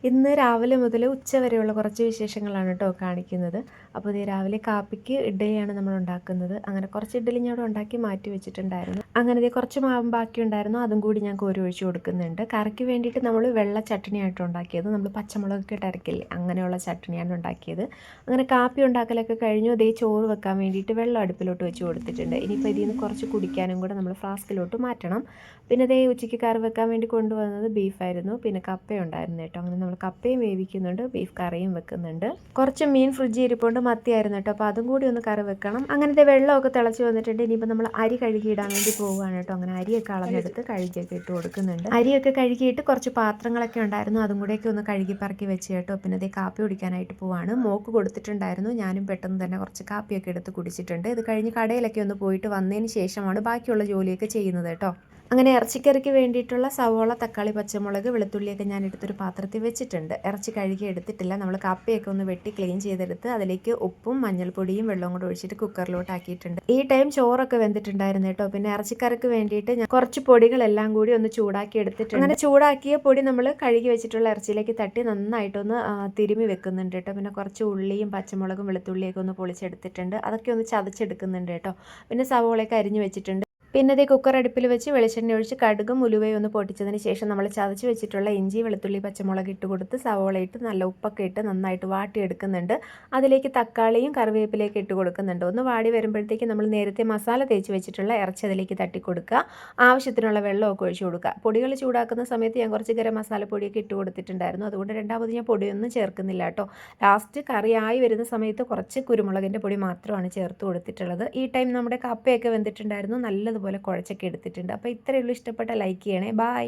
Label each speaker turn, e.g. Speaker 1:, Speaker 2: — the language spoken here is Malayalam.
Speaker 1: ഇന്ന് രാവിലെ മുതൽ ഉച്ചവരെയുള്ള കുറച്ച് വിശേഷങ്ങളാണ് കേട്ടോ കാണിക്കുന്നത്. അപ്പോൾ ഇത് രാവിലെ കാപ്പിക്ക് ഇഡ്ഡലിയാണ് നമ്മൾ ഉണ്ടാക്കുന്നത്. അങ്ങനെ കുറച്ച് ഇഡ്ഡലി ഞാൻ ഇവിടെ ഉണ്ടാക്കി മാറ്റി വെച്ചിട്ടുണ്ടായിരുന്നു. അങ്ങനെ ഇത് കുറച്ച് മാവും ബാക്കി ഉണ്ടായിരുന്നു, അതും കൂടി ഞാൻ കോരി ഒഴിച്ച് കൊടുക്കുന്നുണ്ട്. കറിക്ക് വേണ്ടിയിട്ട് നമ്മൾ വെള്ള ചട്നിയായിട്ട് ഉണ്ടാക്കിയത്, നമ്മൾ പച്ചമുളകൊക്കെ ഇട്ട് അരക്കില്ലേ അങ്ങനെയുള്ള ചട്നിയാണ് ഉണ്ടാക്കിയത്. അങ്ങനെ കാപ്പി ഉണ്ടാക്കലൊക്കെ കഴിഞ്ഞു. ഇതേ ചോറ് വെക്കാൻ വേണ്ടിയിട്ട് വെള്ളം അടുപ്പിലോട്ട് വെച്ച് കൊടുത്തിട്ടുണ്ട്. ഇനിയിപ്പോൾ ഇതിൽ നിന്ന് കുറച്ച് കുടിക്കാനും കൂടെ നമ്മൾ ഫ്ലാസ്കിലോട്ട് മാറ്റണം. പിന്നെ ഇതേ ഉച്ചയ്ക്ക് കറി വെക്കാൻ വേണ്ടി കൊണ്ടുവന്നത് ബീഫായിരുന്നു. പിന്നെ കപ്പയുണ്ടായിരുന്നു കേട്ടോ. അങ്ങനെ നമ്മൾ കപ്പയും വേവിക്കുന്നുണ്ട്, ബീഫ് കറിയും വെക്കുന്നുണ്ട്. കുറച്ച് മീൻ ഫ്രിഡ്ജിൽ ഇരിപ്പുണ്ട്, മത്തിയായിരുന്നു കേട്ടോ. അപ്പോൾ അതും കൂടി ഒന്ന് കറി വെക്കണം. അങ്ങനത്തെ വെള്ളമൊക്കെ തിളച്ച് വന്നിട്ടുണ്ട്. ഇനിയിപ്പോൾ നമ്മൾ അരി കഴുകിയിടാൻ വേണ്ടി പോവുകയാണ് കേട്ടോ. അങ്ങനെ അരിയൊക്കെ അളന്നെടുത്ത് കഴുകിയൊക്കെ ഇട്ട് കൊടുക്കുന്നുണ്ട്. അരിയൊക്കെ കഴുകിയിട്ട് കുറച്ച് പാത്രങ്ങളൊക്കെ ഉണ്ടായിരുന്നു, അതും കൂടെയൊക്കെ ഒന്ന് കഴുകി പറക്കി വെച്ച് കേട്ടോ. പിന്നെ അതേ കാപ്പി കുടിക്കാനായിട്ട് പോവാണ്. മോക്ക് കൊടുത്തിട്ടുണ്ടായിരുന്നു, ഞാനും പെട്ടെന്ന് തന്നെ കുറച്ച് കാപ്പിയൊക്കെ എടുത്ത് കുടിച്ചിട്ടുണ്ട്. ഇത് കഴിഞ്ഞ് കടയിലൊക്കെ ഒന്ന് പോയിട്ട് വന്നതിന് ശേഷമാണ് ബാക്കിയുള്ള ജോലിയൊക്കെ ചെയ്യുന്നത് കേട്ടോ. അങ്ങനെ ഇറച്ചിക്കറിക്ക് വേണ്ടിയിട്ടുള്ള സവോള, തക്കാളി, പച്ചമുളക്, വെളുത്തുള്ളിയൊക്കെ ഞാൻ എടുത്തൊരു പാത്രത്തിൽ വെച്ചിട്ടുണ്ട്. ഇറച്ചി കഴുകി എടുത്തിട്ടില്ല. നമ്മൾ കപ്പയൊക്കെ ഒന്ന് വെട്ടി ക്ലീൻ ചെയ്തെടുത്ത് അതിലേക്ക് ഉപ്പും മഞ്ഞൾപ്പൊടിയും വെള്ളവും കൂടെ ഒഴിച്ചിട്ട് കുക്കറിലോട്ട് ആക്കിയിട്ടുണ്ട്. ഈ ടൈം ചോറൊക്കെ വെന്തിട്ടുണ്ടായിരുന്നു കേട്ടോ. പിന്നെ ഇറച്ചിക്കറിക്ക് വേണ്ടിയിട്ട് ഞാൻ കുറച്ച് പൊടികളെല്ലാം കൂടി ഒന്ന് ചൂടാക്കി എടുത്തിട്ടുണ്ട്. അങ്ങനെ ചൂടാക്കിയ പൊടി നമ്മൾ കഴുകി വെച്ചിട്ടുള്ള ഇറച്ചിയിലേക്ക് തട്ടി നന്നായിട്ടൊന്ന് തിരുമി വെക്കുന്നുണ്ട് കേട്ടോ. പിന്നെ കുറച്ച് ഉള്ളിയും പച്ചമുളകും വെളുത്തുള്ളിയൊക്കെ ഒന്ന് പൊളിച്ചെടുത്തിട്ടുണ്ട്, അതൊക്കെ ഒന്ന് ചതച്ചെടുക്കുന്നുണ്ട് കേട്ടോ. പിന്നെ സവോളയൊക്കെ അരിഞ്ഞു വെച്ചിട്ടുണ്ട്. പിന്നെ ഇത് കുക്കർ അടുപ്പിൽ വെച്ച് വെളിച്ചെണ്ണ ഒഴിച്ച് കടുകും ഉലുവയും ഒന്ന് പൊട്ടിച്ചതിന് ശേഷം നമ്മൾ ചതച്ച് വെച്ചിട്ടുള്ള ഇഞ്ചി, വെളുത്തുള്ളി, പച്ചമുളക് ഇട്ട് കൊടുത്ത് സവോള ഇട്ട് നല്ല ഉപ്പൊക്കെ ഇട്ട് നന്നായിട്ട് വാട്ടിയെടുക്കുന്നുണ്ട്. അതിലേക്ക് തക്കാളിയും കറിവേപ്പിലേക്ക് ഇട്ട് കൊടുക്കുന്നുണ്ട്. ഒന്ന് വാടി വരുമ്പോഴത്തേക്ക് നമ്മൾ നേരത്തെ മസാല തേച്ച് വെച്ചിട്ടുള്ള ഇറച്ചി അതിലേക്ക് തട്ടി കൊടുക്കുക. ആവശ്യത്തിനുള്ള വെള്ളമൊക്കെ ഒഴിച്ച് കൊടുക്കുക. പൊടികൾ ചൂടാക്കുന്ന സമയത്ത് ഞാൻ കുറച്ച് ഗരം മസാലപ്പൊടിയൊക്കെ ഇട്ട് കൊടുത്തിട്ടുണ്ടായിരുന്നു, അതുകൊണ്ട് രണ്ടാമത് ഞാൻ പൊടിയൊന്നും ചേർക്കുന്നില്ല കേട്ടോ. ലാസ്റ്റ് കറിയായി വരുന്ന സമയത്ത് കുറച്ച് കുരുമുളകിൻ്റെ പൊടി മാത്രമാണ് ചേർത്ത് കൊടുത്തിട്ടുള്ളത്. ഈ ടൈം നമ്മുടെ കപ്പയൊക്കെ വെന്തിട്ടുണ്ടായിരുന്നു, നല്ലതുപോലെ കുഴച്ചൊക്കെ എടുത്തിട്ടുണ്ട്. അപ്പോൾ ഇത്രയേ ഉള്ളൂ. ഇഷ്ടപ്പെട്ട ലൈക്ക് ചെയ്യണേ. ബായ്.